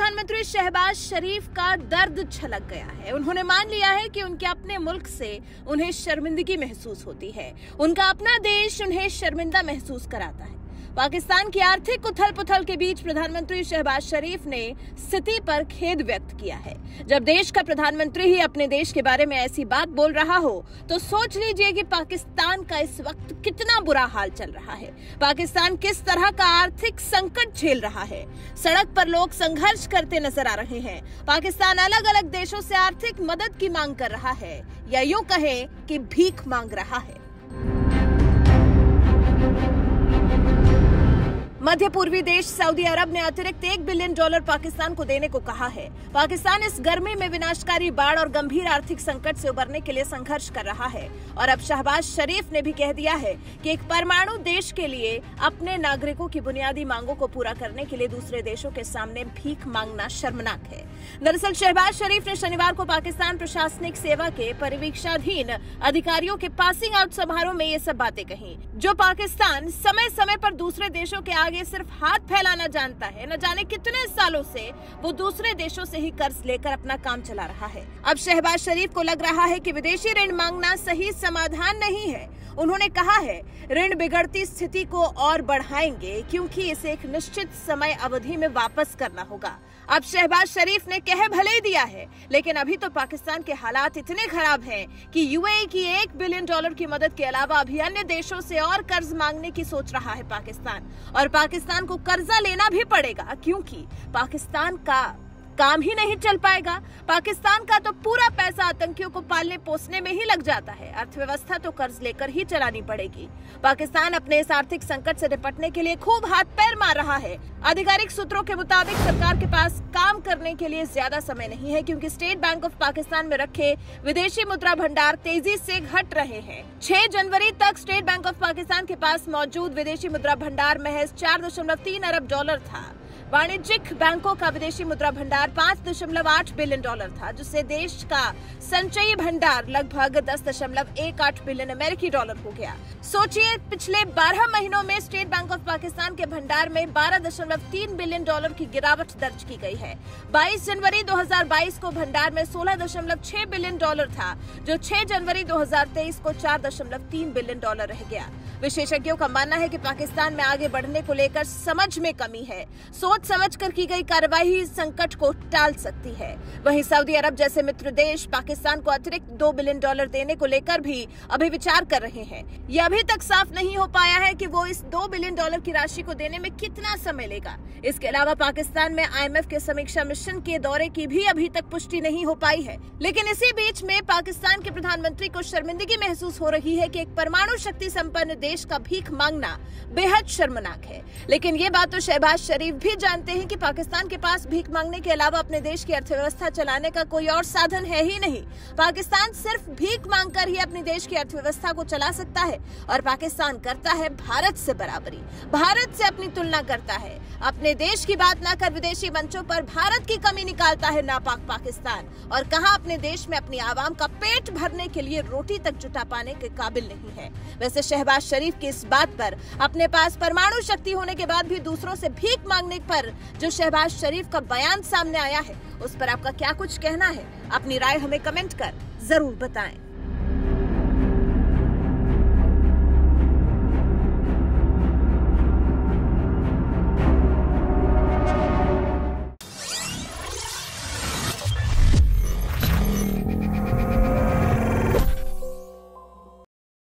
प्रधानमंत्री शहबाज शरीफ का दर्द छलक गया है। उन्होंने मान लिया है कि उनके अपने मुल्क से उन्हें शर्मिंदगी महसूस होती है। उनका अपना देश उन्हें शर्मिंदा महसूस कराता है। पाकिस्तान की आर्थिक उथल पुथल के बीच प्रधानमंत्री शहबाज शरीफ ने स्थिति पर खेद व्यक्त किया है। जब देश का प्रधानमंत्री ही अपने देश के बारे में ऐसी बात बोल रहा हो तो सोच लीजिए कि पाकिस्तान का इस वक्त कितना बुरा हाल चल रहा है। पाकिस्तान किस तरह का आर्थिक संकट झेल रहा है। सड़क पर लोग संघर्ष करते नजर आ रहे हैं। पाकिस्तान अलग अलग देशों से आर्थिक मदद की मांग कर रहा है, या यूं कहें कि भीख मांग रहा है। मध्य पूर्वी देश सऊदी अरब ने अतिरिक्त $1 बिलियन पाकिस्तान को देने को कहा है। पाकिस्तान इस गर्मी में विनाशकारी बाढ़ और गंभीर आर्थिक संकट से उबरने के लिए संघर्ष कर रहा है और अब शहबाज शरीफ ने भी कह दिया है कि एक परमाणु देश के लिए अपने नागरिकों की बुनियादी मांगों को पूरा करने के लिए दूसरे देशों के सामने भीख मांगना शर्मनाक है। दरअसल शहबाज शरीफ ने शनिवार को पाकिस्तान प्रशासनिक सेवा के परिवीक्षाधीन अधिकारियों के पासिंग आउट समारोह में ये सब बातें कही। जो पाकिस्तान समय समय पर दूसरे देशों के आगे सिर्फ हाथ फैलाना जानता है, न जाने कितने सालों से वो दूसरे देशों से ही कर्ज लेकर अपना काम चला रहा है। अब शहबाज शरीफ को लग रहा है कि विदेशी ऋण मांगना सही समाधान नहीं है। उन्होंने कहा है ऋण बिगड़ती स्थिति को और बढ़ाएंगे क्योंकि इसे एक निश्चित समय अवधि में वापस करना होगा। अब शहबाज शरीफ ने कह भले ही दिया है, लेकिन अभी तो पाकिस्तान के हालात इतने खराब हैं कि यूएई की $1 बिलियन की मदद के अलावा अभी अन्य देशों से और कर्ज मांगने की सोच रहा है पाकिस्तान। और पाकिस्तान को कर्जा लेना भी पड़ेगा क्योंकि पाकिस्तान का काम ही नहीं चल पाएगा। पाकिस्तान का तो पूरा पैसा आतंकियों को पालने पोसने में ही लग जाता है। अर्थव्यवस्था तो कर्ज लेकर ही चलानी पड़ेगी। पाकिस्तान अपने इस आर्थिक संकट से निपटने के लिए खूब हाथ पैर मार रहा है। आधिकारिक सूत्रों के मुताबिक सरकार के पास काम करने के लिए ज्यादा समय नहीं है क्योंकि स्टेट बैंक ऑफ पाकिस्तान में रखे विदेशी मुद्रा भंडार तेजी से घट रहे हैं। 6 जनवरी तक स्टेट बैंक ऑफ पाकिस्तान के पास मौजूद विदेशी मुद्रा भंडार महज $4.3 अरब था। वाणिज्यिक बैंकों का विदेशी मुद्रा भंडार $5.8 बिलियन था, जिससे देश का संचयी भंडार लगभग $10.18 बिलियन अमेरिकी डॉलर हो गया। सोचिए, पिछले 12 महीनों में स्टेट बैंक ऑफ पाकिस्तान के भंडार में $12.3 बिलियन की गिरावट दर्ज की गई है। 22 जनवरी 2022 को भंडार में $16.6 बिलियन था, जो 6 जनवरी 2023 को $4.3 बिलियन रह गया। विशेषज्ञों का मानना है कि पाकिस्तान में आगे बढ़ने को लेकर समझ में कमी है। सोच समझकर की गई कार्रवाई संकट को टाल सकती है। वहीं सऊदी अरब जैसे मित्र देश पाकिस्तान को अतिरिक्त $2 बिलियन देने को लेकर भी अभी विचार कर रहे हैं। यह अभी तक साफ नहीं हो पाया है कि वो इस $2 बिलियन की राशि को देने में कितना समय लेगा। इसके अलावा पाकिस्तान में IMF के समीक्षा मिशन के दौरे की भी अभी तक पुष्टि नहीं हो पाई है। लेकिन इसी बीच में पाकिस्तान के प्रधानमंत्री को शर्मिंदगी महसूस हो रही है कि एक परमाणु शक्ति संपन्न देश का भीख मांगना बेहद शर्मनाक है। लेकिन ये बात तो शहबाज शरीफ भी जानते हैं कि पाकिस्तान के पास भीख मांगने के अलावा अपने देश की अर्थव्यवस्था चलाने का कोई और साधन है ही नहीं। पाकिस्तान सिर्फ भीख मांगकर ही अपने देश की अर्थव्यवस्था को चला सकता है और पाकिस्तान करता है भारत से बराबरी, भारत से अपनी तुलना करता है। अपने देश की बात ना कर विदेशी मंचों पर भारत की कमी निकालता है नापाक पाकिस्तान, और कहां अपने देश में अपनी आवाम का पेट भरने के लिए रोटी तक जुटा पाने के काबिल नहीं है। वैसे शहबाज शरीफ की इस बात पर, अपने पास परमाणु शक्ति होने के बाद भी दूसरों से भीख मांगने पर जो शहबाज शरीफ का बयान सामने आया है, उस पर आपका क्या कुछ कहना है? अपनी राय हमें कमेंट कर जरूर बताएं।